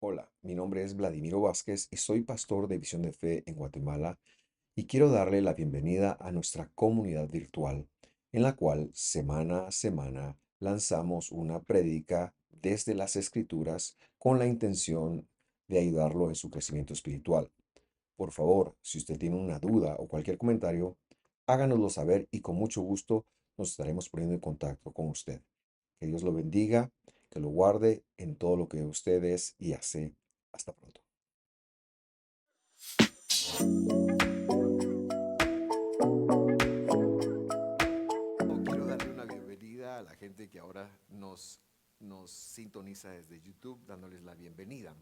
Hola, mi nombre es Vladimiro Vázquez y soy pastor de Visión de Fe en Guatemala y quiero darle la bienvenida a nuestra comunidad virtual, en la cual semana a semana lanzamos una prédica desde las Escrituras con la intención de ayudarlo en su crecimiento espiritual. Por favor, si usted tiene una duda o cualquier comentario, háganoslo saber y con mucho gusto nos estaremos poniendo en contacto con usted. Que Dios lo bendiga, que lo guarde en todo lo que usted es y hace. Hasta pronto. Quiero darle una bienvenida a la gente que ahora nos sintoniza desde YouTube, dándoles la bienvenida.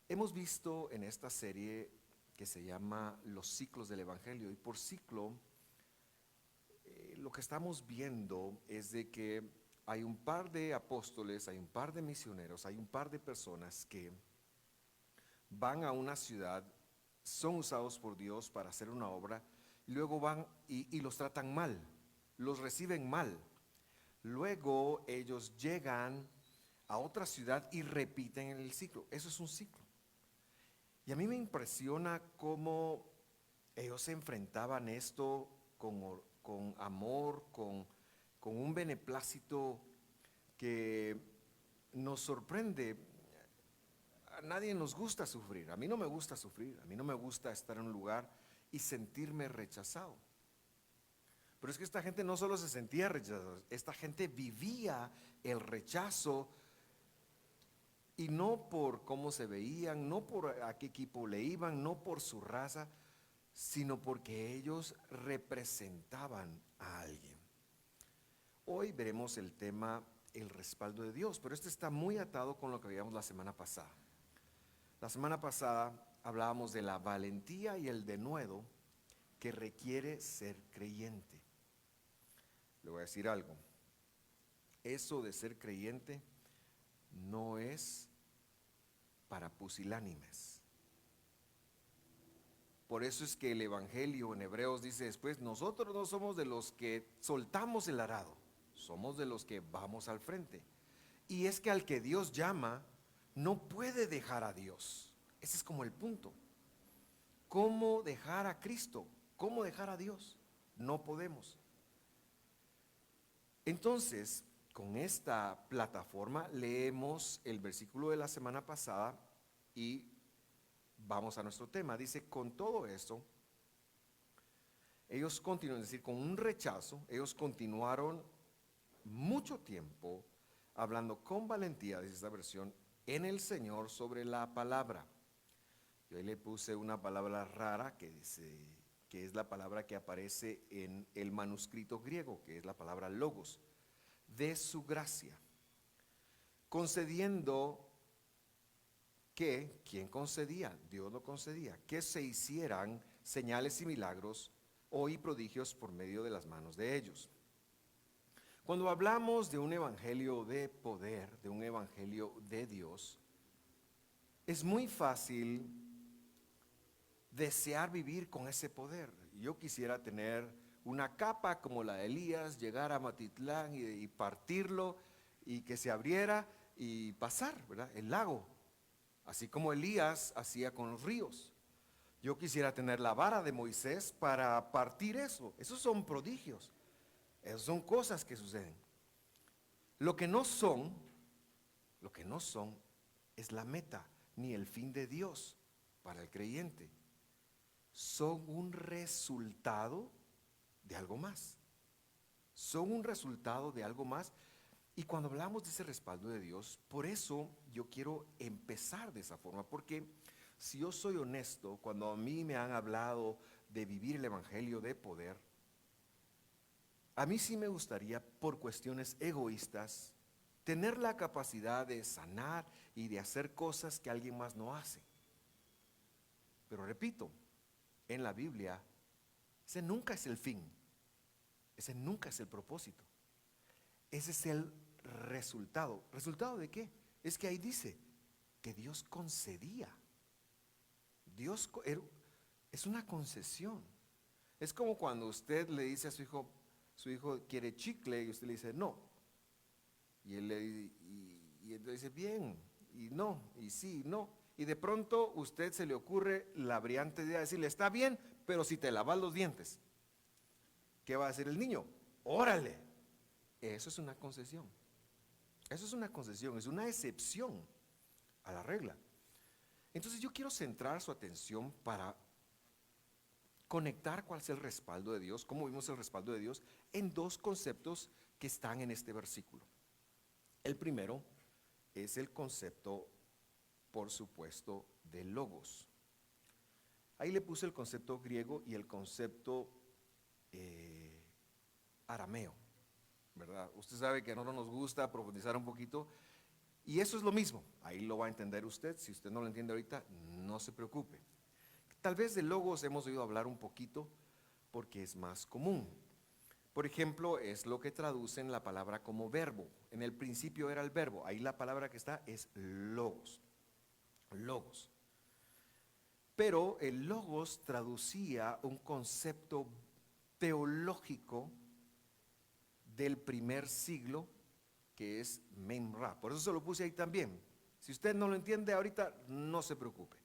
Hemos visto en esta serie que se llama Los ciclos del Evangelio, y por ciclo lo que estamos viendo es de que hay un par de apóstoles, hay un par de misioneros, hay un par de personas que van a una ciudad, son usados por Dios para hacer una obra, y luego van y los tratan mal, los reciben mal. Luego ellos llegan a otra ciudad y repiten el ciclo. Eso es un ciclo. Y a mí me impresiona cómo ellos se enfrentaban esto con amor, con un beneplácito que nos sorprende. A nadie nos gusta sufrir. A mí no me gusta sufrir. A mí no me gusta estar en un lugar y sentirme rechazado. Pero es que esta gente no solo se sentía rechazada, esta gente vivía el rechazo, y no por cómo se veían, no por a qué equipo le iban, no por su raza, sino porque ellos representaban a alguien. Hoy veremos el tema el respaldo de Dios, pero este está muy atado con lo que veíamos la semana pasada. La semana pasada hablábamos de la valentía y el denuedo que requiere ser creyente. Le voy a decir algo. Eso de ser creyente no es para pusilánimes. Por eso es que el Evangelio en Hebreos dice después, nosotros no somos de los que soltamos el arado, somos de los que vamos al frente. Y es que al que Dios llama, no puede dejar a Dios. Ese es como el punto. ¿Cómo dejar a Cristo? ¿Cómo dejar a Dios? No podemos. Entonces, con esta plataforma leemos el versículo de la semana pasada y vamos a nuestro tema. Dice, con todo esto, ellos continúan, es decir, con un rechazo, ellos continuaron mucho tiempo hablando con valentía, dice esta versión, en el Señor sobre la palabra. Yo ahí le puse una palabra rara que dice, que es la palabra que aparece en el manuscrito griego, que es la palabra logos, de su gracia, concediendo que, ¿quién concedía? Dios lo concedía, que se hicieran señales y milagros o y prodigios por medio de las manos de ellos. Cuando hablamos de un evangelio de poder, de un evangelio de Dios, es muy fácil desear vivir con ese poder. Yo quisiera tener una capa como la de Elías, llegar a Matitlán y partirlo y que se abriera y pasar, ¿verdad? El lago, así como Elías hacía con los ríos. Yo quisiera tener la vara de Moisés para partir eso. Esos son prodigios. Esas son cosas que suceden. Lo que no son, lo que no son es la meta ni el fin de Dios para el creyente. Son un resultado de algo más. Son un resultado de algo más. Y cuando hablamos de ese respaldo de Dios, por eso yo quiero empezar de esa forma, porque si yo soy honesto, cuando a mí me han hablado de vivir el evangelio de poder, a mí sí me gustaría, por cuestiones egoístas, tener la capacidad de sanar y de hacer cosas que alguien más no hace. Pero repito, en la Biblia, ese nunca es el fin, ese nunca es el propósito, ese es el resultado. ¿Resultado de qué? Es que ahí dice que Dios concedía. Dios es una concesión. Es como cuando usted le dice a su hijo quiere chicle y usted le dice no. Y él le y entonces dice bien. y no, y sí, y no. Y de pronto usted se le ocurre la brillante idea de decirle, está bien, pero si te lavas los dientes, ¿qué va a hacer el niño? Órale. Eso es una concesión. Eso es una concesión, es una excepción a la regla. Entonces yo quiero centrar su atención para conectar cuál es el respaldo de Dios, cómo vimos el respaldo de Dios, en dos conceptos que están en este versículo. El primero es el concepto, por supuesto, de logos. Ahí le puse el concepto griego y el concepto arameo, ¿verdad? Usted sabe que a nosotros nos gusta profundizar un poquito y eso es lo mismo. Ahí lo va a entender usted. Si usted no lo entiende ahorita, no se preocupe. Tal vez de logos hemos oído hablar un poquito porque es más común. Por ejemplo, es lo que traducen la palabra como verbo. En el principio era el verbo. Ahí la palabra que está es logos. Logos. Pero el logos traducía un concepto teológico del primer siglo, que es Memra. Por eso se lo puse ahí también. Si usted no lo entiende ahorita, no se preocupe.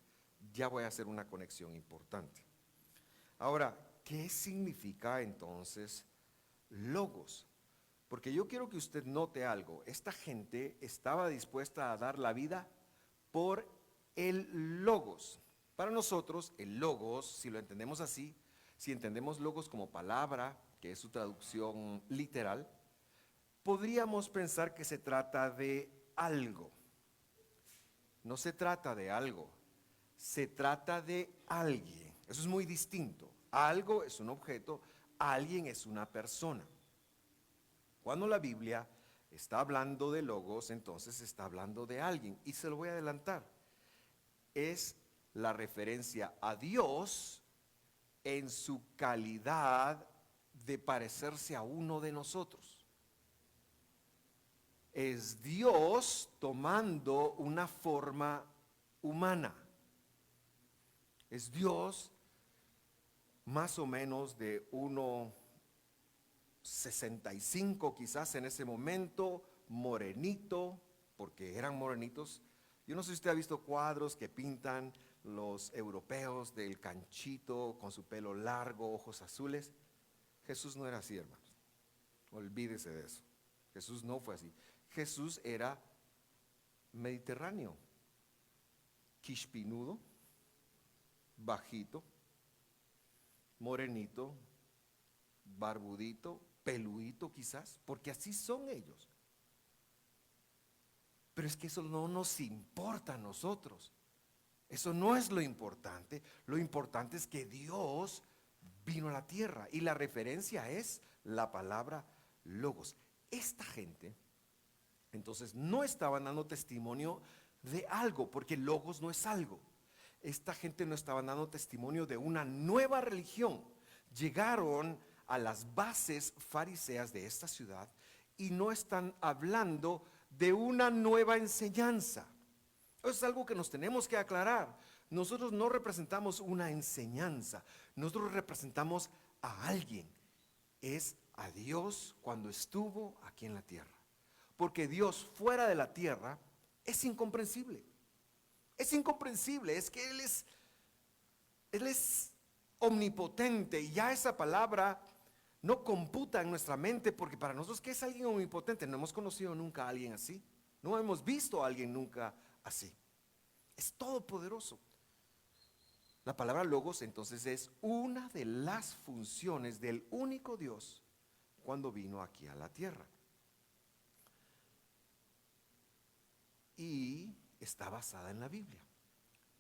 Ya voy a hacer una conexión importante. Ahora, ¿qué significa entonces logos? Porque yo quiero que usted note algo. Esta gente estaba dispuesta a dar la vida por el logos. Para nosotros, el logos, si lo entendemos así, si entendemos logos como palabra, que es su traducción literal, podríamos pensar que se trata de algo. No se trata de algo, se trata de alguien. Eso es muy distinto. Algo es un objeto, alguien es una persona. Cuando la Biblia está hablando de logos, entonces está hablando de alguien. Y se lo voy a adelantar. Es la referencia a Dios en su calidad de parecerse a uno de nosotros. Es Dios tomando una forma humana. Es Dios más o menos de 1,65 quizás en ese momento, morenito, porque eran morenitos. Yo no sé si usted ha visto cuadros que pintan los europeos del canchito con su pelo largo, ojos azules. Jesús no era así, hermanos. Olvídese de eso. Jesús no fue así. Jesús era mediterráneo, quispinudo, bajito, morenito, barbudito, peludito quizás, porque así son ellos. Pero es que eso no nos importa a nosotros. Eso no es lo importante. Lo importante es que Dios vino a la tierra y la referencia es la palabra logos. Esta gente, entonces, no estaban dando testimonio de algo, porque logos no es algo. Esta gente no estaba dando testimonio de una nueva religión. Llegaron a las bases fariseas de esta ciudad y no están hablando de una nueva enseñanza. Eso es algo que nos tenemos que aclarar. Nosotros no representamos una enseñanza, nosotros representamos a alguien. Es a Dios cuando estuvo aquí en la tierra. Porque Dios fuera de la tierra es incomprensible. Es incomprensible, es que Él es omnipotente y ya esa palabra no computa en nuestra mente porque para nosotros, ¿qué es alguien omnipotente? No hemos conocido nunca a alguien así, no hemos visto a alguien nunca así. Es todopoderoso. La palabra logos entonces es una de las funciones del único Dios cuando vino aquí a la tierra. Y está basada en la Biblia.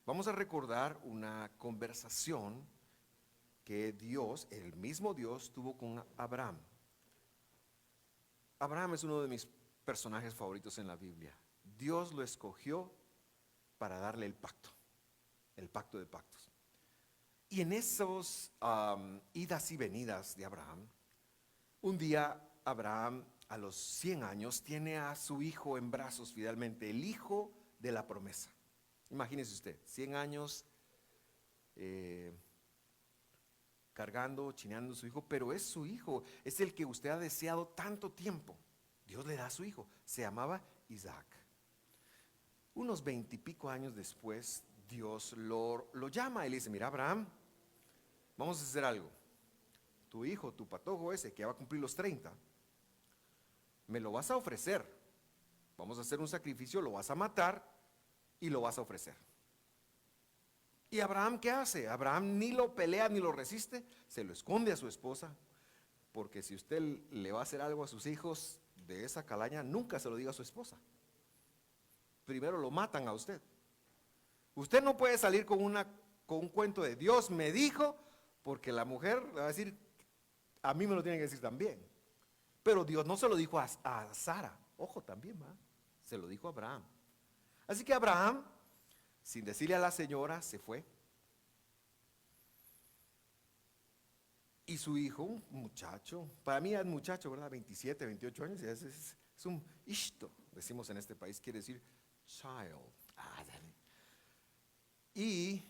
Vamos a recordar una conversación que Dios, el mismo Dios, tuvo con Abraham. Abraham es uno de mis personajes favoritos en la Biblia. Dios lo escogió para darle el pacto de pactos. Y en esos idas y venidas de Abraham, un día Abraham a los 100 años tiene a su hijo en brazos fidelmente, el hijo de la promesa. Imagínese usted, 100 años cargando, chineando a su hijo, pero es su hijo, es el que usted ha deseado tanto tiempo. Dios le da a su hijo, se llamaba Isaac. Unos 20 y pico años después, Dios lo llama y le dice, mira, Abraham, vamos a hacer algo. Tu hijo, tu patojo ese, que ya va a cumplir los 30, me lo vas a ofrecer. Vamos a hacer un sacrificio, lo vas a matar y lo vas a ofrecer. ¿Y Abraham qué hace? Abraham ni lo pelea ni lo resiste, se lo esconde a su esposa, porque si usted le va a hacer algo a sus hijos de esa calaña, nunca se lo diga a su esposa. Primero lo matan a usted. Usted no puede salir con un cuento de Dios me dijo, porque la mujer le va a decir, a mí me lo tiene que decir también. Pero Dios no se lo dijo a Sara, ojo también, ¿va? Se lo dijo a Abraham. Así que Abraham, sin decirle a la señora, se fue. Y su hijo, un muchacho, para mí es muchacho, ¿verdad? 27, 28 años, es un ishto, decimos en este país, quiere decir child. Ah, dale. Y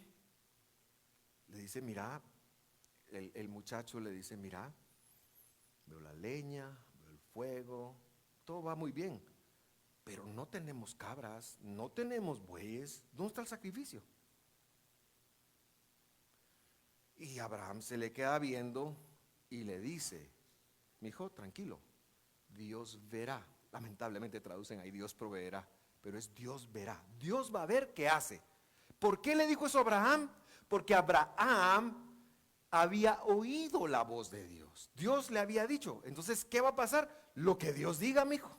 le dice, mira, el muchacho le dice, mira, veo la leña, veo el fuego, todo va muy bien, pero no tenemos cabras, no tenemos bueyes, ¿dónde está el sacrificio? Y Abraham se le queda viendo y le dice, mi hijo, tranquilo, Dios verá. Lamentablemente traducen ahí Dios proveerá, pero es Dios verá. Dios va a ver qué hace. ¿Por qué le dijo eso a Abraham? Porque Abraham había oído la voz de Dios. Dios le había dicho. Entonces, ¿qué va a pasar? Lo que Dios diga, mi hijo.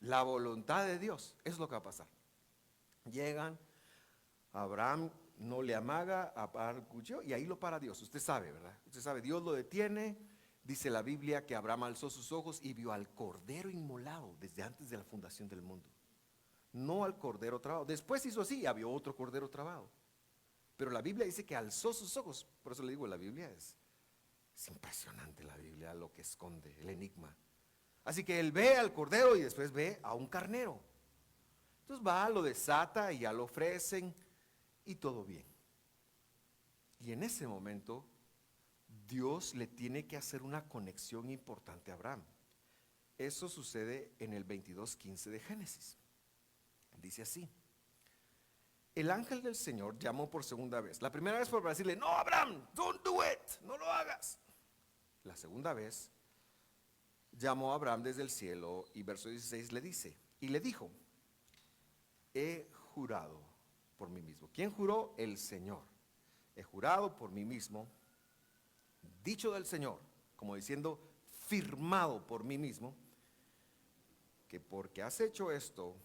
La voluntad de Dios es lo que va a pasar. Llegan, Abraham no le amaga, apaga el cuchillo y ahí lo para Dios. Usted sabe, ¿verdad? Usted sabe, Dios lo detiene. Dice la Biblia que Abraham alzó sus ojos y vio al cordero inmolado desde antes de la fundación del mundo. No al cordero trabado. Después hizo así y había otro cordero trabado. Pero la Biblia dice que alzó sus ojos. Por eso le digo, la Biblia es impresionante, la Biblia, lo que esconde, el enigma. Así que él ve al cordero y después ve a un carnero. Entonces va, lo desata y ya lo ofrecen y todo bien. Y en ese momento Dios le tiene que hacer una conexión importante a Abraham. Eso sucede en el 22:15 de Génesis. Dice así: el ángel del Señor llamó por segunda vez. La primera vez fue para decirle, no, Abraham, don't do it, no lo hagas. La segunda vez llamó a Abraham desde el cielo y verso 16 le dice, y le dijo, he jurado por mí mismo. ¿Quién juró? El Señor. He jurado por mí mismo, dicho del Señor, como diciendo, firmado por mí mismo, que porque has hecho esto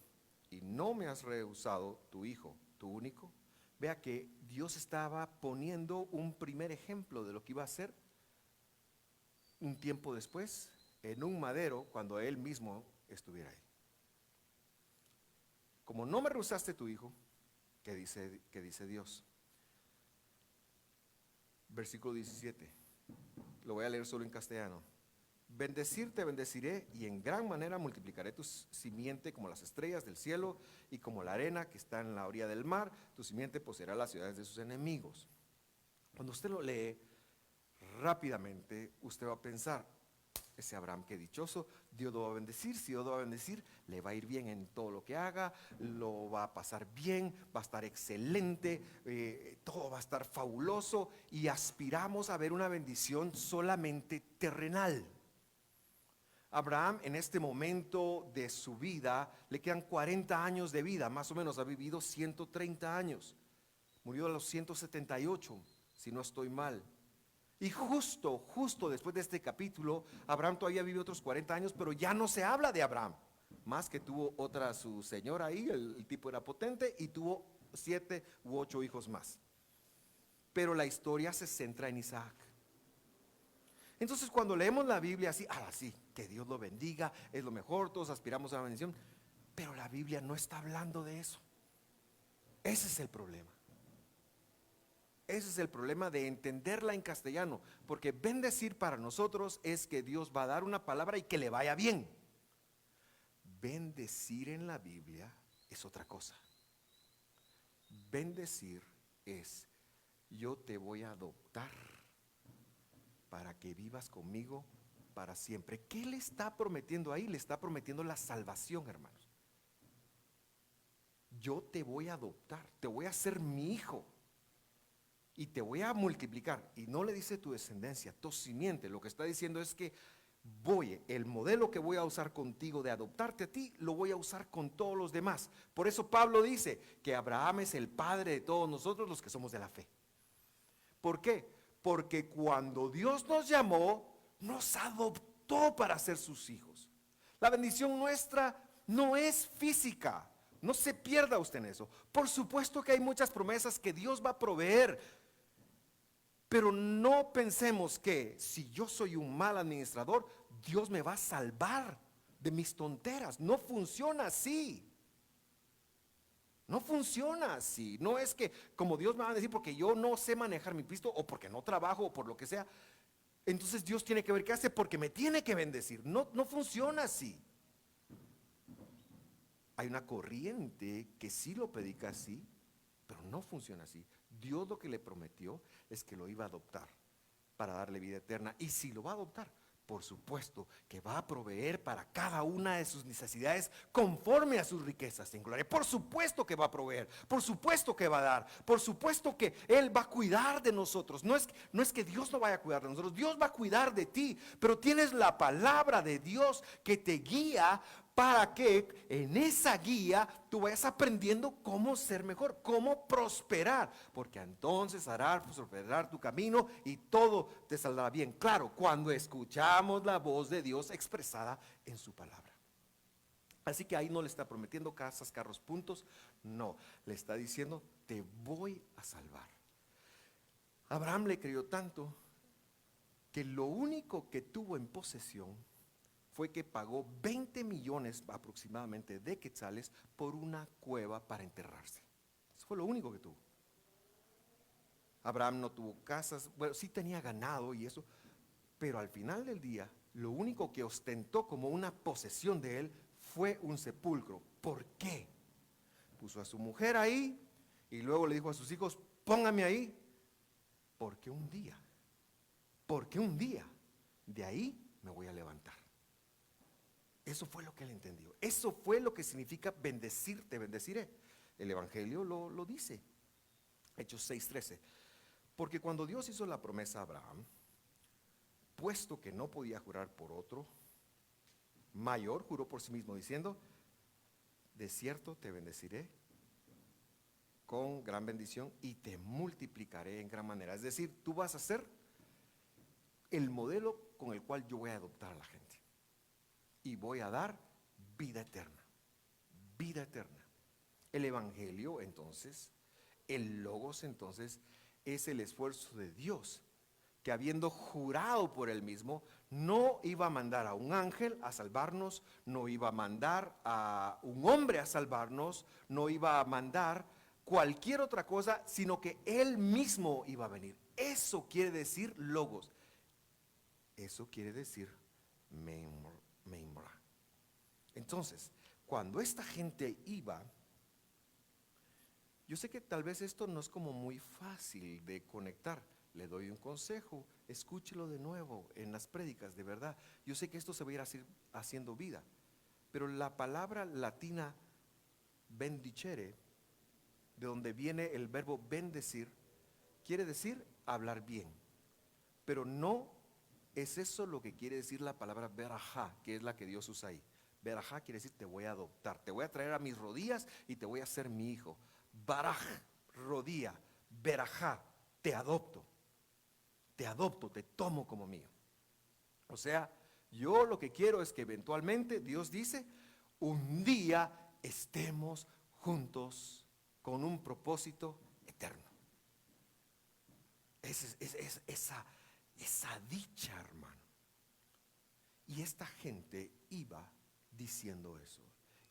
y no me has rehusado tu hijo, tu único. Vea que Dios estaba poniendo un primer ejemplo de lo que iba a hacer un tiempo después en un madero cuando él mismo estuviera ahí. Como no me rehusaste tu hijo, que dice Dios. Versículo 17. Lo voy a leer solo en castellano. Bendecirte bendeciré y en gran manera multiplicaré tu simiente como las estrellas del cielo y como la arena que está en la orilla del mar. Tu simiente poseerá las ciudades de sus enemigos. Cuando usted lo lee rápidamente, usted va a pensar, ese Abraham qué dichoso, Dios lo va a bendecir, si Dios lo va a bendecir, le va a ir bien en todo lo que haga, lo va a pasar bien, va a estar excelente, todo va a estar fabuloso y aspiramos a ver una bendición solamente terrenal. Abraham en este momento de su vida le quedan 40 años de vida, más o menos ha vivido 130 años, murió a los 178, si no estoy mal. Y justo después de este capítulo, Abraham todavía vive otros 40 años, pero ya no se habla de Abraham, más que tuvo otra su señora ahí, el tipo era potente y tuvo 7 u 8 hijos más. Pero la historia se centra en Isaac. Entonces cuando leemos la Biblia así, sí, que Dios lo bendiga, es lo mejor, todos aspiramos a la bendición, pero la Biblia no está hablando de eso. Ese es el problema. Ese es el problema de entenderla en castellano, porque bendecir para nosotros es que Dios va a dar una palabra y que le vaya bien. Bendecir en la Biblia es otra cosa. Bendecir es, yo te voy a adoptar para que vivas conmigo para siempre. ¿Qué le está prometiendo ahí? Le está prometiendo la salvación, hermanos. yo te voy a adoptar, te voy a hacer mi hijo y te voy a multiplicar. Y no le dice tu descendencia, tu simiente. Lo que está diciendo es que el modelo que voy a usar contigo de adoptarte a ti, lo voy a usar con todos los demás. Por eso Pablo dice que Abraham es el padre de todos nosotros los que somos de la fe. ¿Por qué? Porque cuando Dios nos llamó, nos adoptó para ser sus hijos. La bendición nuestra no es física. No se pierda usted en eso. Por supuesto que hay muchas promesas que Dios va a proveer, pero no pensemos que si yo soy un mal administrador, Dios me va a salvar de mis tonteras. No funciona así. No funciona así. No es que como Dios me va a decir porque yo no sé manejar mi pisto o porque no trabajo o por lo que sea, entonces Dios tiene que ver qué hace porque me tiene que bendecir. No, no funciona así. Hay una corriente que sí lo predica así, pero no funciona así. Dios lo que le prometió es que lo iba a adoptar para darle vida eterna. Y si lo va a adoptar, por supuesto que va a proveer para cada una de sus necesidades conforme a sus riquezas en gloria. Por supuesto que va a proveer, por supuesto que va a dar, por supuesto que Él va a cuidar de nosotros. No es que Dios no vaya a cuidar de nosotros, Dios va a cuidar de ti, pero tienes la palabra de Dios que te guía para que en esa guía tú vayas aprendiendo cómo ser mejor, cómo prosperar, porque entonces harás prosperar tu camino y todo te saldrá bien. Claro, cuando escuchamos la voz de Dios expresada en su palabra. Así que ahí no le está prometiendo casas, carros, puntos, no, le está diciendo, te voy a salvar. Abraham le creyó tanto que lo único que tuvo en posesión fue que pagó 20 millones aproximadamente de quetzales por una cueva para enterrarse. Eso fue lo único que tuvo. Abraham no tuvo casas, bueno, sí tenía ganado y eso, pero al final del día, lo único que ostentó como una posesión de él fue un sepulcro. ¿Por qué? Puso a su mujer ahí y luego le dijo a sus hijos, póngame ahí, porque un día, de ahí me voy a levantar. Eso fue lo que él entendió. Eso fue lo que significa bendecirte, bendeciré. El Evangelio lo dice. Hechos 6:13. Porque cuando Dios hizo la promesa a Abraham, puesto que no podía jurar por otro mayor, juró por sí mismo diciendo, de cierto te bendeciré con gran bendición y te multiplicaré en gran manera. Es decir, tú vas a ser el modelo con el cual yo voy a adoptar a la gente. Y voy a dar vida eterna. Vida eterna. El Evangelio, entonces, el Logos, entonces, es el esfuerzo de Dios, que habiendo jurado por él mismo, no iba a mandar a un ángel a salvarnos, no iba a mandar a un hombre a salvarnos, no iba a mandar cualquier otra cosa, sino que él mismo iba a venir. Eso quiere decir Logos. Eso quiere decir Memra. Entonces, cuando esta gente iba, yo sé que tal vez esto no es como muy fácil de conectar. Le doy un consejo, escúchelo de nuevo en las prédicas, de verdad. Yo sé que esto se va a ir haciendo vida, pero la palabra latina bendicere, de donde viene el verbo bendecir, quiere decir hablar bien, pero no es eso lo que quiere decir la palabra berajá, que es la que Dios usa ahí. Berajá quiere decir te voy a adoptar, te voy a traer a mis rodillas y te voy a hacer mi hijo. Baraj, rodilla, berajá, te adopto, te tomo como mío. O sea, yo lo que quiero es que eventualmente Dios dice, un día estemos juntos con un propósito eterno. Esa dicha, hermano. Y esta gente iba diciendo eso.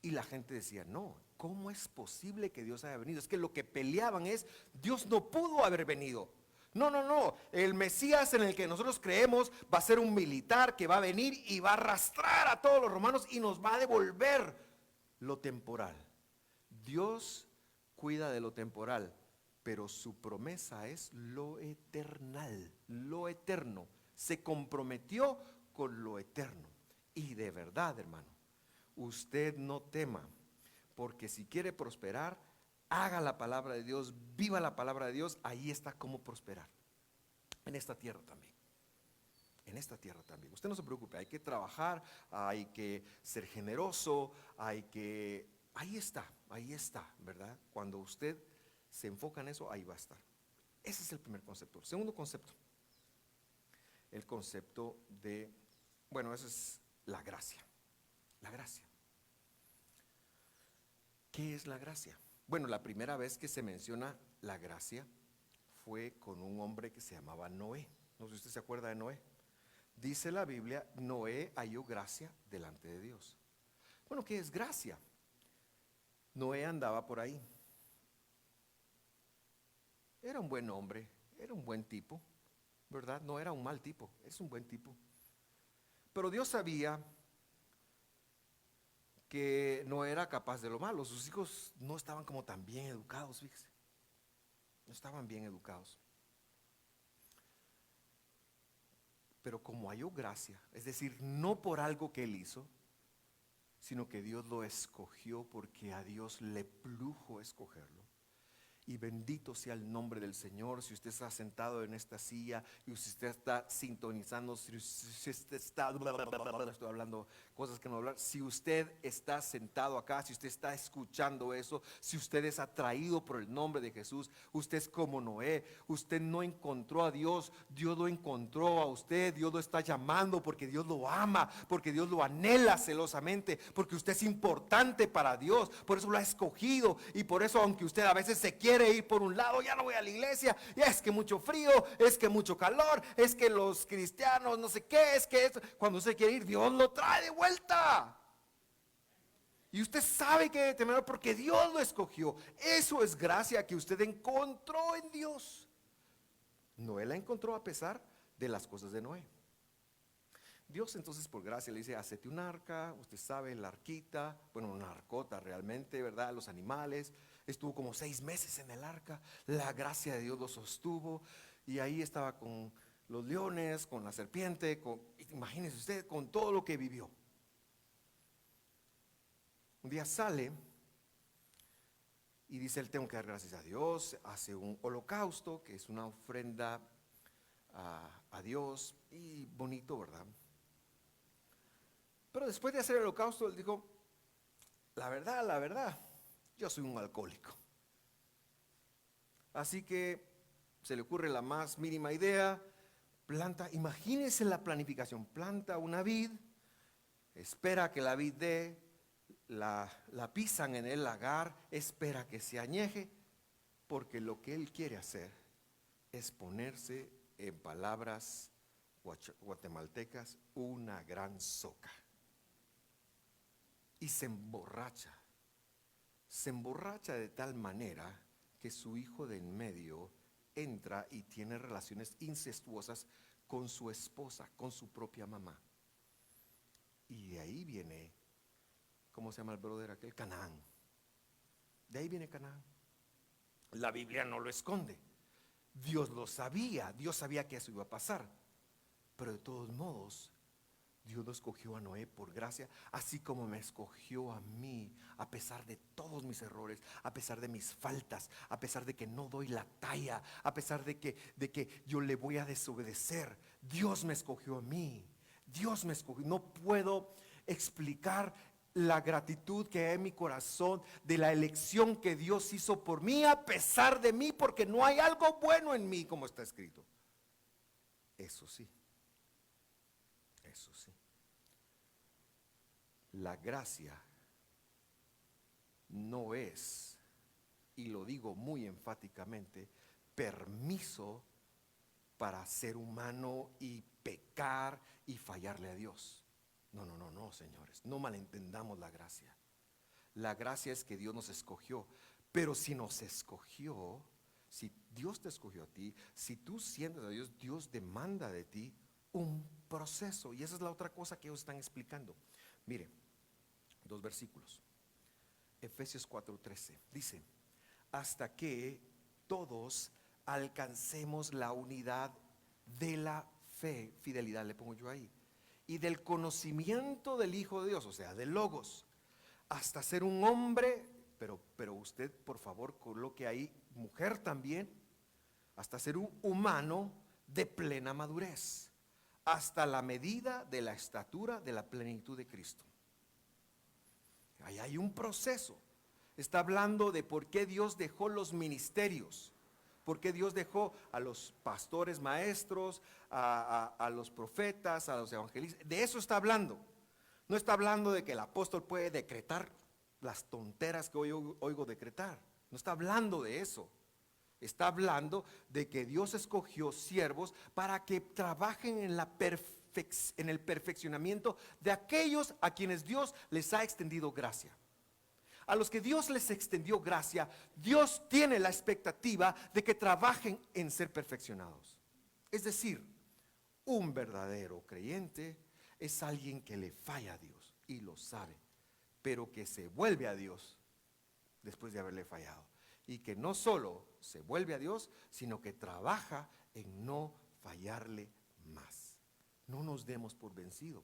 Y la gente decía, no, ¿cómo es posible que Dios haya venido? Es que lo que peleaban es, Dios no pudo haber venido. No, no, no, el Mesías en el que nosotros creemos va a ser un militar que va a venir y va a arrastrar a todos los romanos y nos va a devolver lo temporal. Dios cuida de lo temporal, pero su promesa es lo eternal, lo eterno. Se comprometió con lo eterno. Y de verdad, hermano, usted no tema, Porque si quiere prosperar, haga la palabra de Dios, viva la palabra de Dios, ahí está cómo prosperar. En esta tierra también. En esta tierra también. Usted no se preocupe, hay que trabajar, hay que ser generoso, ahí está, ¿verdad? Cuando usted se enfoca en eso, ahí va a estar. Ese es el primer concepto. El segundo concepto, el concepto de, bueno, esa es la gracia. La gracia. ¿Qué es la gracia? Bueno, la primera vez que se menciona la gracia fue con un hombre que se llamaba Noé. No sé si usted se acuerda de Noé. Dice la Biblia, Noé halló gracia delante de Dios. Bueno, ¿qué es gracia? Noé andaba por ahí. Era un buen hombre, era un buen tipo, ¿verdad? No era un mal tipo, es un buen tipo. Pero Dios sabía que no era capaz de lo malo. Sus hijos no estaban como tan bien educados, fíjese. No estaban bien educados. Pero como halló gracia, es decir, no por algo que él hizo, sino que Dios lo escogió porque a Dios le plujo escogerlo. Y bendito sea el nombre del Señor. Si usted está sentado en esta silla y si usted está sintonizando, si usted está, estoy hablando cosas que no hablar, si usted está sentado acá, si usted está escuchando eso, si usted es atraído por el nombre de Jesús, usted es como Noé. Usted no encontró a Dios, Dios lo encontró a usted. Dios lo está llamando porque Dios lo ama, porque Dios lo anhela celosamente, porque usted es importante para Dios, por eso lo ha escogido. Y por eso, aunque usted a veces se quiere ir por un lado, ya no voy a la iglesia, ya es que mucho frío, es que mucho calor, es que los cristianos no sé qué, es que esto. Cuando usted quiere ir, Dios lo trae de vuelta. Y usted sabe que debe temer porque Dios lo escogió. Eso es gracia que usted encontró en Dios. Noé la encontró a pesar de las cosas de Noé. Dios entonces por gracia le dice, hacete un arca, usted sabe, la arquita, bueno, una arcota realmente, ¿verdad? Los animales, estuvo como 6 meses en el arca, la gracia de Dios lo sostuvo y ahí estaba con los leones, con la serpiente, imagínese usted, con todo lo que vivió. Un día sale y dice, él tengo que dar gracias a Dios, hace un holocausto, que es una ofrenda a Dios, y bonito, ¿verdad? Pero después de hacer el holocausto, él dijo, la verdad, yo soy un alcohólico. Así que se le ocurre la más mínima idea, planta, imagínense la planificación, planta una vid, espera que la vid dé, la pisan en el lagar, espera que se añeje, porque lo que él quiere hacer es ponerse, en palabras guatemaltecas, una gran soca. Y se emborracha de tal manera que su hijo de en medio entra y tiene relaciones incestuosas con su esposa, con su propia mamá. Y de ahí viene, ¿cómo se llama el brother aquel? Canaán. De ahí viene Canaán. La Biblia no lo esconde. Dios lo sabía, Dios sabía que eso iba a pasar. Pero de todos modos, Dios lo escogió a Noé por gracia, así como me escogió a mí, a pesar de todos mis errores, a pesar de mis faltas, a pesar de que no doy la talla, a pesar de que yo le voy a desobedecer. Dios me escogió a mí, Dios me escogió. No puedo explicar la gratitud que hay en mi corazón de la elección que Dios hizo por mí, a pesar de mí, porque no hay algo bueno en mí, como está escrito. Eso sí. Eso sí. La gracia no es, y lo digo muy enfáticamente, permiso para ser humano y pecar y fallarle a Dios. No, no, no, no, señores, no malentendamos la gracia. La gracia es que Dios nos escogió, pero si nos escogió, si Dios te escogió a ti, si tú sientes a Dios, Dios demanda de ti un proceso. Y esa es la otra cosa que ellos están explicando. Mire, 2 versículos. Efesios 4:13 dice, hasta que todos alcancemos la unidad de la fe, fidelidad le pongo yo ahí, y del conocimiento del Hijo de Dios, o sea, del Logos, hasta ser un hombre, pero usted por favor coloque ahí mujer también, hasta ser un humano de plena madurez, hasta la medida de la estatura de la plenitud de Cristo. Ahí hay un proceso. Está hablando de por qué Dios dejó los ministerios, por qué Dios dejó a los pastores maestros, a los profetas, a los evangelistas. De eso está hablando. No está hablando de que el apóstol puede decretar las tonteras que hoy oigo decretar. No está hablando de eso. Está hablando de que Dios escogió siervos para que trabajen en el perfeccionamiento de aquellos a quienes Dios les ha extendido gracia. A los que Dios les extendió gracia, Dios tiene la expectativa de que trabajen en ser perfeccionados. Es decir, un verdadero creyente es alguien que le falla a Dios y lo sabe, pero que se vuelve a Dios después de haberle fallado. Y que no solo se vuelve a Dios, sino que trabaja en no fallarle más. No nos demos por vencido.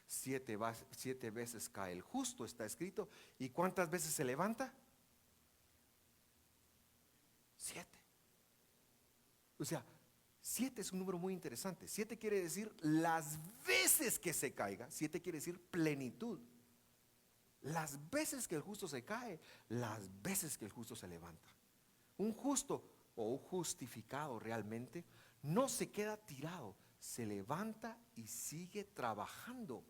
7 veces cae el justo, está escrito. ¿Y cuántas veces se levanta? 7. O sea, 7 es un número muy interesante. 7 quiere decir las veces que se caiga. 7 quiere decir plenitud. Las veces que el justo se cae, las veces que el justo se levanta. Un justo o un justificado realmente no se queda tirado, se levanta y sigue trabajando.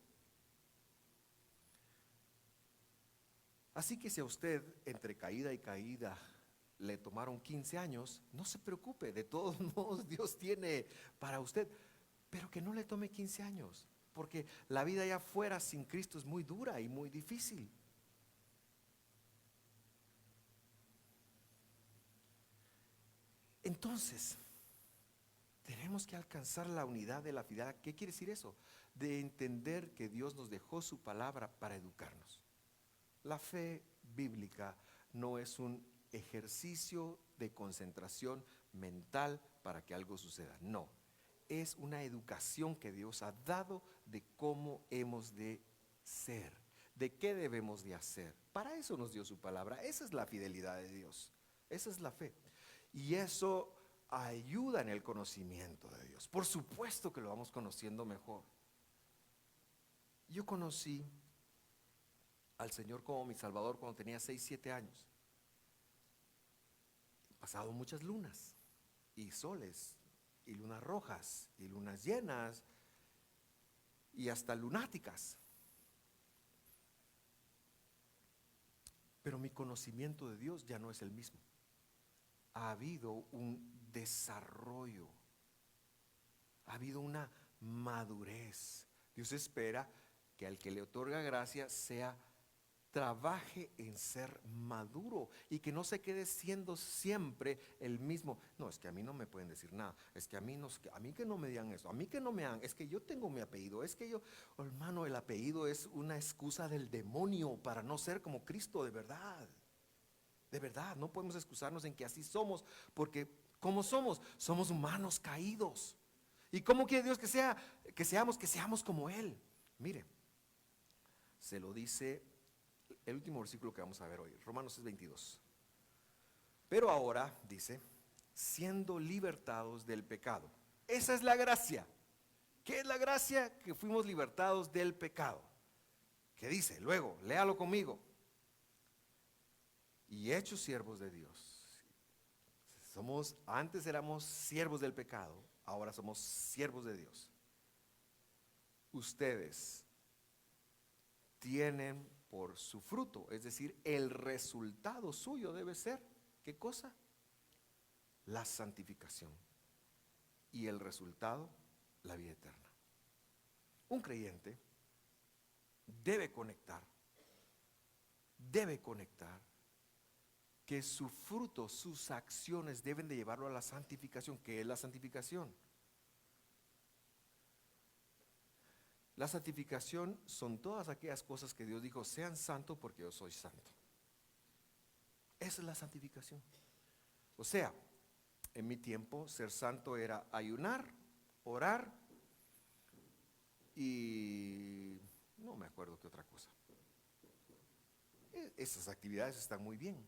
Así que si a usted entre caída y caída le tomaron 15 años, no se preocupe, de todos modos Dios tiene para usted, pero que no le tome 15 años, porque la vida allá afuera sin Cristo es muy dura y muy difícil. Entonces, tenemos que alcanzar la unidad de la fidelidad. ¿Qué quiere decir eso? De entender que Dios nos dejó su palabra para educarnos. La fe bíblica no es un ejercicio de concentración mental para que algo suceda. No, es una educación que Dios ha dado de cómo hemos de ser, de qué debemos de hacer. Para eso nos dio su palabra. Esa es la fidelidad de Dios. Esa es la fe. Y eso ayuda en el conocimiento de Dios. Por supuesto que lo vamos conociendo mejor. Yo conocí al Señor como mi Salvador cuando tenía 6, 7 años. He pasado muchas lunas y soles y lunas rojas y lunas llenas y hasta lunáticas. Pero mi conocimiento de Dios ya no es el mismo. Ha habido un desarrollo, ha habido una madurez. Dios espera que al que le otorga gracia trabaje en ser maduro y que no se quede siendo siempre el mismo. No, es que a mí no me pueden decir nada, es que a mí que no me digan eso, a mí que no me hagan, es que yo tengo mi apellido, es que yo, oh, hermano, el apellido es una excusa del demonio para no ser como Cristo de verdad. De verdad, no podemos excusarnos en que así somos, porque como somos humanos caídos. ¿Y cómo quiere Dios que seamos como Él? Mire, se lo dice el último versículo que vamos a ver hoy, Romanos 6:22. Pero ahora, dice, siendo libertados del pecado. Esa es la gracia. ¿Qué es la gracia? Que fuimos libertados del pecado. ¿Qué dice? Luego, léalo conmigo. Y hechos siervos de Dios. Antes éramos siervos del pecado, ahora somos siervos de Dios. Ustedes tienen por su fruto, es decir, el resultado suyo debe ser, ¿qué cosa? La santificación. Y el resultado, la vida eterna. Un creyente debe conectar que su fruto, sus acciones deben de llevarlo a la santificación. ¿Qué es la santificación? La santificación son todas aquellas cosas que Dios dijo, sean santos porque yo soy santo. Esa es la santificación. O sea, en mi tiempo ser santo era ayunar, orar y no me acuerdo qué otra cosa. Esas actividades están muy bien,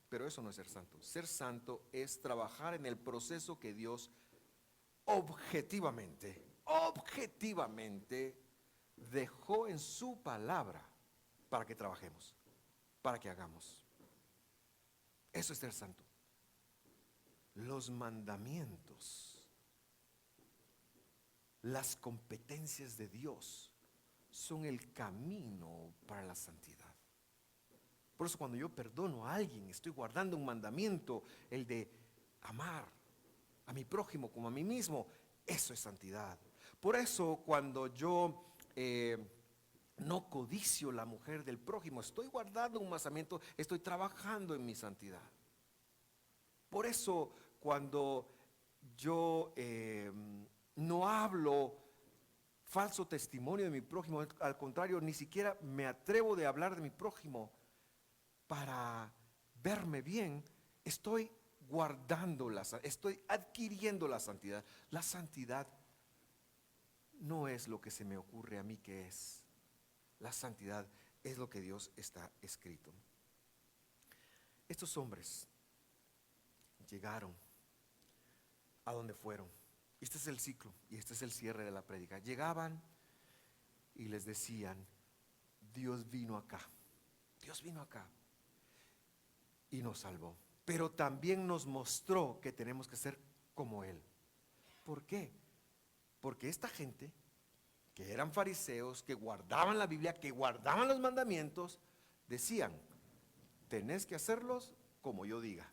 pero eso no es ser santo. Ser santo es trabajar en el proceso que Dios objetivamente dejó en su palabra para que trabajemos, para que hagamos. Eso es ser santo. Los mandamientos, las competencias de Dios son el camino para la santidad. Por eso cuando yo perdono a alguien, estoy guardando un mandamiento, el de amar a mi prójimo como a mí mismo. Eso es santidad. Por eso cuando yo no codicio la mujer del prójimo, estoy guardando un mandamiento, estoy trabajando en mi santidad. Por eso cuando yo no hablo falso testimonio de mi prójimo, al contrario, ni siquiera me atrevo de hablar de mi prójimo para verme bien, estoy estoy adquiriendo la santidad. La santidad no es lo que se me ocurre a mí que es. La santidad es lo que Dios está escrito. Estos hombres llegaron a donde fueron. Este es el ciclo y este es el cierre de la prédica. Llegaban y les decían, Dios vino acá. Dios vino acá y nos salvó. Pero también nos mostró que tenemos que ser como Él. ¿Por qué? Porque esta gente, que eran fariseos, que guardaban la Biblia, que guardaban los mandamientos, decían, tenés que hacerlos como yo diga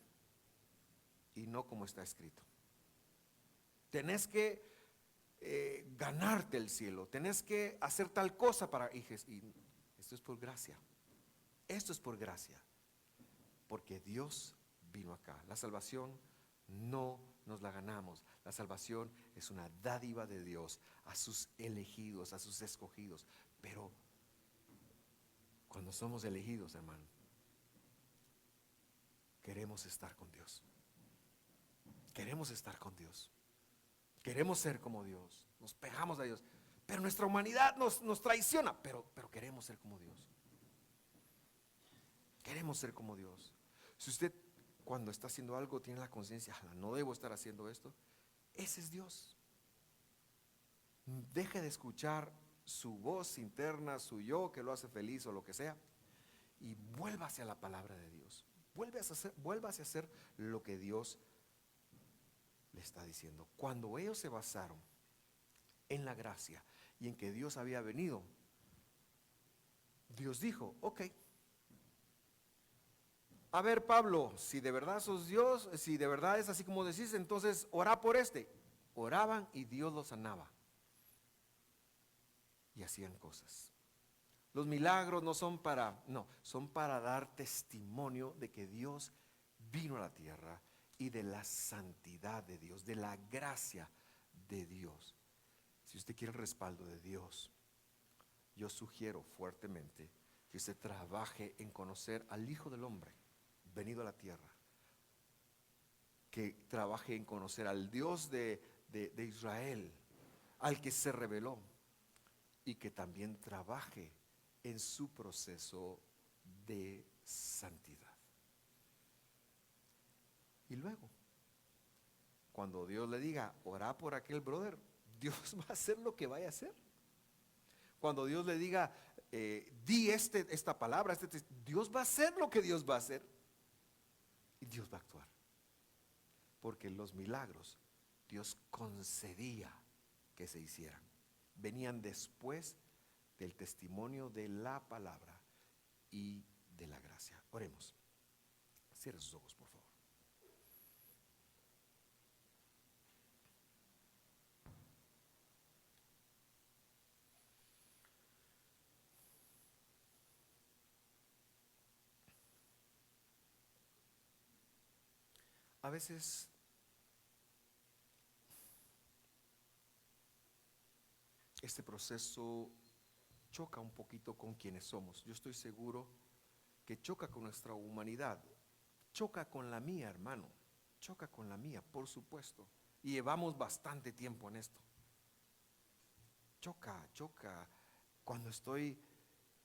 y no como está escrito. Tenés que ganarte el cielo, tenés que hacer tal cosa para... Y esto es por gracia, esto es por gracia, porque Dios vino acá. La salvación no nos la ganamos. La salvación es una dádiva de Dios a sus elegidos, a sus escogidos. Pero cuando somos elegidos, hermano, queremos estar con Dios. Queremos estar con Dios. Queremos ser como Dios. Nos pegamos a Dios. Pero nuestra humanidad nos traiciona. Pero queremos ser como Dios. Queremos ser como Dios. Si usted cuando está haciendo algo tiene la conciencia, no debo estar haciendo esto, ese es Dios. Deje de escuchar su voz interna, su yo que lo hace feliz o lo que sea, y vuélvase a la palabra de Dios. Vuélvase a hacer lo que Dios le está diciendo. Cuando ellos se basaron en la gracia y en que Dios había venido, Dios dijo, ok, a ver, Pablo, si de verdad sos Dios, si de verdad es así como decís, entonces orá por este. Oraban y Dios los sanaba. Y hacían cosas. Los milagros no son son para dar testimonio de que Dios vino a la tierra y de la santidad de Dios, de la gracia de Dios. Si usted quiere el respaldo de Dios, yo sugiero fuertemente que usted trabaje en conocer al Hijo del Hombre venido a la tierra, que trabaje en conocer al Dios de Israel, al que se reveló, y que también trabaje en su proceso de santidad. Y luego, cuando Dios le diga, orá por aquel brother, Dios va a hacer lo que vaya a hacer. Cuando Dios le diga, di esta palabra, Dios va a hacer lo que Dios va a hacer. Y Dios va a actuar. Porque los milagros Dios concedía que se hicieran. Venían después del testimonio de la palabra y de la gracia. Oremos. Cierre sus ojos, por favor. A veces este proceso choca un poquito con quienes somos. Yo estoy seguro que choca con nuestra humanidad, choca con la mía, hermano, choca con la mía, por supuesto. Y llevamos bastante tiempo en esto. Choca cuando estoy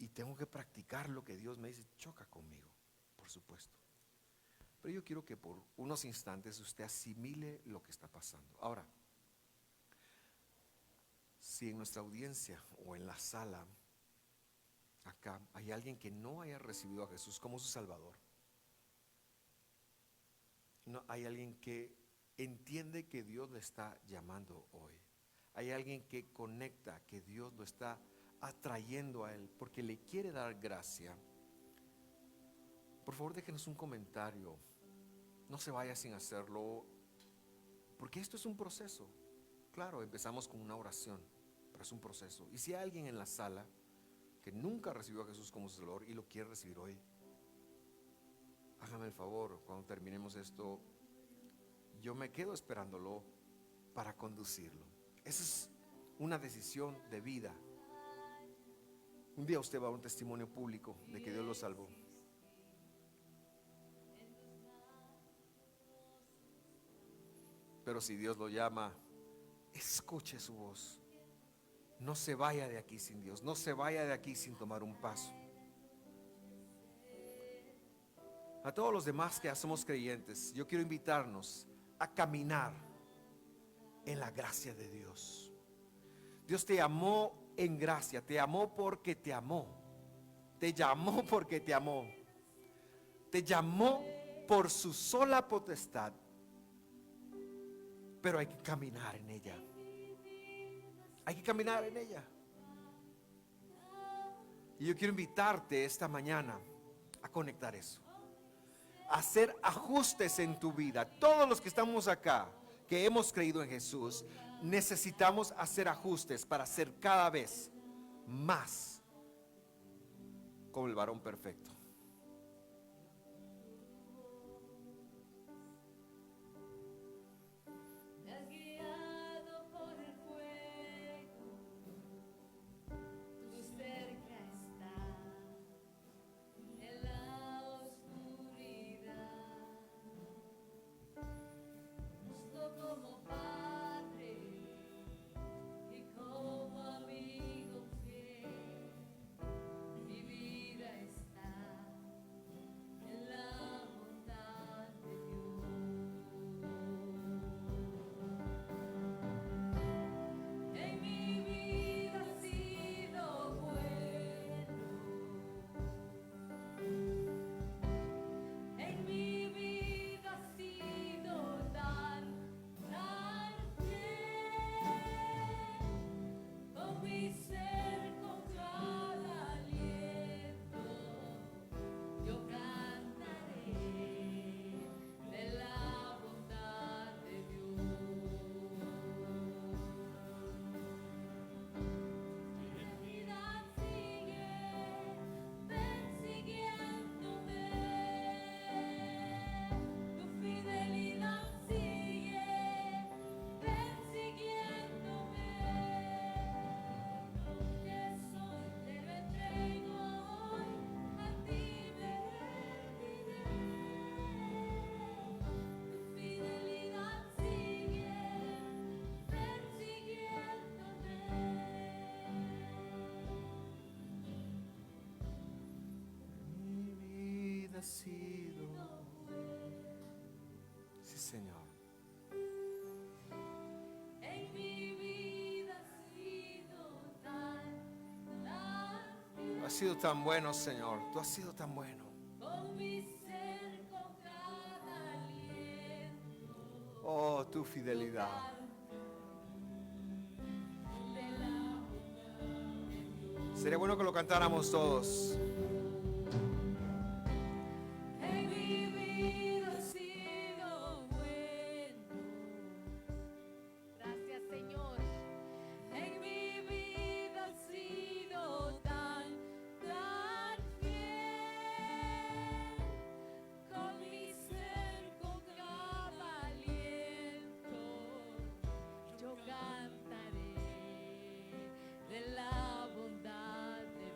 y tengo que practicar lo que Dios me dice, choca conmigo, por supuesto. Pero yo quiero que por unos instantes usted asimile lo que está pasando. Ahora, si en nuestra audiencia o en la sala, acá, hay alguien que no haya recibido a Jesús como su Salvador, no, hay alguien que entiende que Dios le está llamando hoy, hay alguien que conecta que Dios lo está atrayendo a él porque le quiere dar gracia, por favor déjenos un comentario. No se vaya sin hacerlo, porque esto es un proceso. Claro, empezamos con una oración, pero es un proceso. Y si hay alguien en la sala que nunca recibió a Jesús como su Salvador y lo quiere recibir hoy, hágame el favor, cuando terminemos esto, yo me quedo esperándolo para conducirlo. Esa es una decisión de vida. Un día usted va a un testimonio público de que Dios lo salvó. Pero si Dios lo llama, escuche su voz. No se vaya de aquí sin Dios. No se vaya de aquí sin tomar un paso. A todos los demás que ya somos creyentes, yo quiero invitarnos a caminar en la gracia de Dios. Dios te amó en gracia. Te amó porque te amó. Te llamó porque te amó. Te llamó por su sola potestad. Pero hay que caminar en ella. Hay que caminar en ella. Y yo quiero invitarte esta mañana a conectar eso, a hacer ajustes en tu vida. Todos los que estamos acá, que hemos creído en Jesús, necesitamos hacer ajustes para ser cada vez más como el varón perfecto. Sí, Señor. En mi vida ha sido Tú has sido tan bueno, Señor. Tú has sido tan bueno. con mi ser, con cada aliento. Oh, tu fidelidad. Sería bueno que lo cantáramos todos. En mi vida ha sido bueno. Gracias, Señor. En mi vida ha sido tan fiel. Con mi ser, con cada aliento, yo cantaré de la bondad de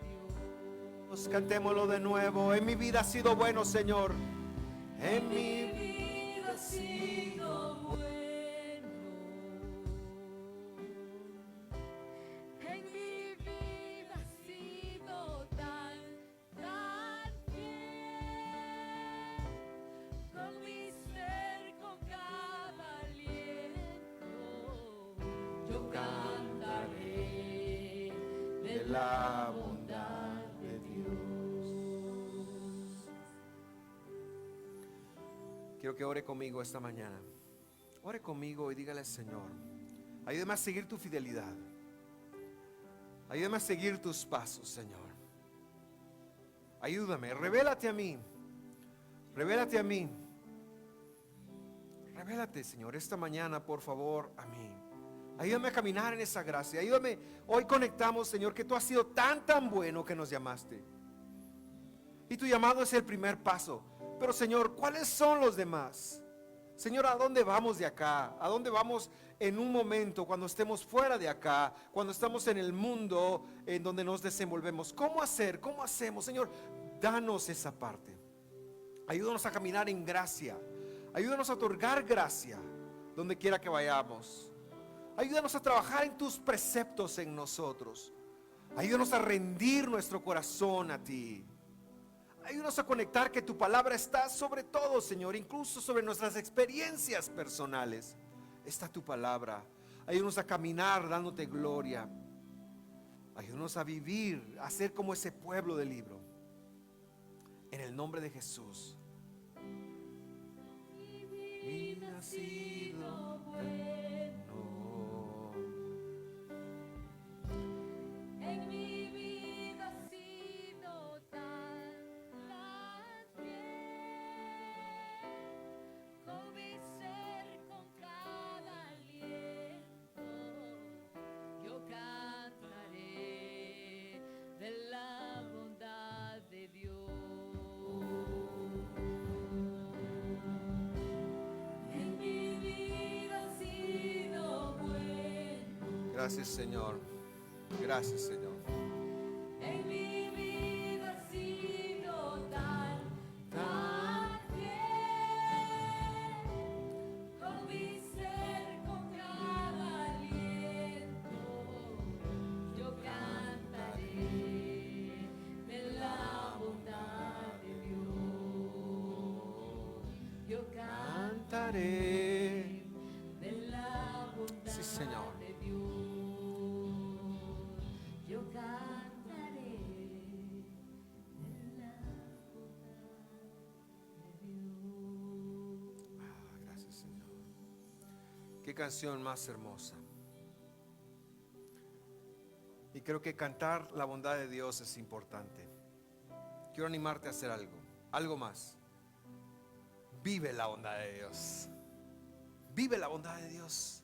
Dios. Cantémoslo de nuevo. En mi vida ha sido bueno, Señor. En mi vida ha sido bueno. En mi vida ha sido tan la bondad de Dios. Quiero que ore conmigo esta mañana. Ore conmigo y dígale al Señor, ayúdame a seguir tu fidelidad. Ayúdame a seguir tus pasos, Señor. Ayúdame, revélate a mí. Revélate a mí. Revélate, Señor, esta mañana, por favor, a mí. Ayúdame a caminar en esa gracia. Ayúdame, hoy conectamos, Señor, que tú has sido tan bueno que nos llamaste. Y tu llamado es el primer paso. Pero, Señor, ¿cuáles son los demás? Señor, ¿a dónde vamos de acá? ¿A dónde vamos en un momento cuando estemos fuera de acá? Cuando estamos en el mundo en donde nos desenvolvemos. ¿Cómo hacer? ¿Cómo hacemos? Señor, danos esa parte. Ayúdanos a caminar en gracia. Ayúdanos a otorgar gracia donde quiera que vayamos. Ayúdanos a trabajar en tus preceptos en nosotros. Ayúdanos a rendir nuestro corazón a ti. Ayúdanos a conectar que tu palabra está sobre todo, Señor, incluso sobre nuestras experiencias personales. Está tu palabra. Ayúdanos a caminar dándote gloria. Ayúdanos a vivir, a ser como ese pueblo del libro. En el nombre de Jesús. Mi vida ha sido bueno. En mi vida ha sido tan fiel. Con mi ser, con cada aliento, yo cantaré de la bondad de Dios. En mi vida ha sido bueno. Gracias, Señor. Gracias, Señor. En mi vida ha sido tan fiel. Con mi ser, con cada aliento, yo cantaré de la bondad de Dios. Yo Cantaré. de la bondad Sí, Señor. de Dios. Yo cantaré de la bondad de Dios. Gracias, Señor. Qué canción más hermosa. Y creo que cantar la bondad de Dios es importante. Quiero animarte a hacer algo más. Vive la bondad de Dios. Vive la bondad de Dios.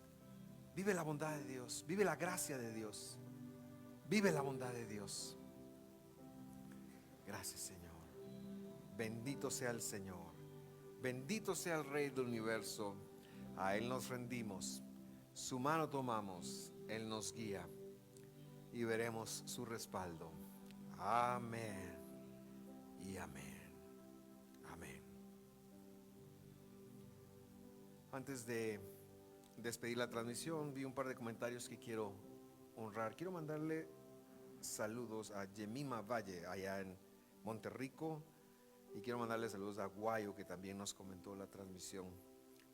Vive la bondad de Dios. Vive la gracia de Dios. Vive la bondad de Dios. Gracias, Señor. Bendito sea el Señor. Bendito sea el Rey del universo. A Él nos rendimos. Su mano tomamos. Él nos guía. Y veremos su respaldo. Amén. Y amén. Amén. Antes de despedir la transmisión, vi un par de comentarios que quiero honrar. Quiero mandarle saludos a Yemima Valle, allá en Monterrico. Y quiero mandarle saludos a Guayo, que también nos comentó la transmisión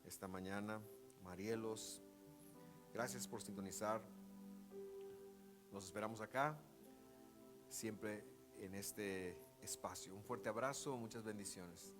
esta mañana. Marielos, gracias por sintonizar. Nos esperamos acá, siempre en este espacio. Un fuerte abrazo, muchas bendiciones.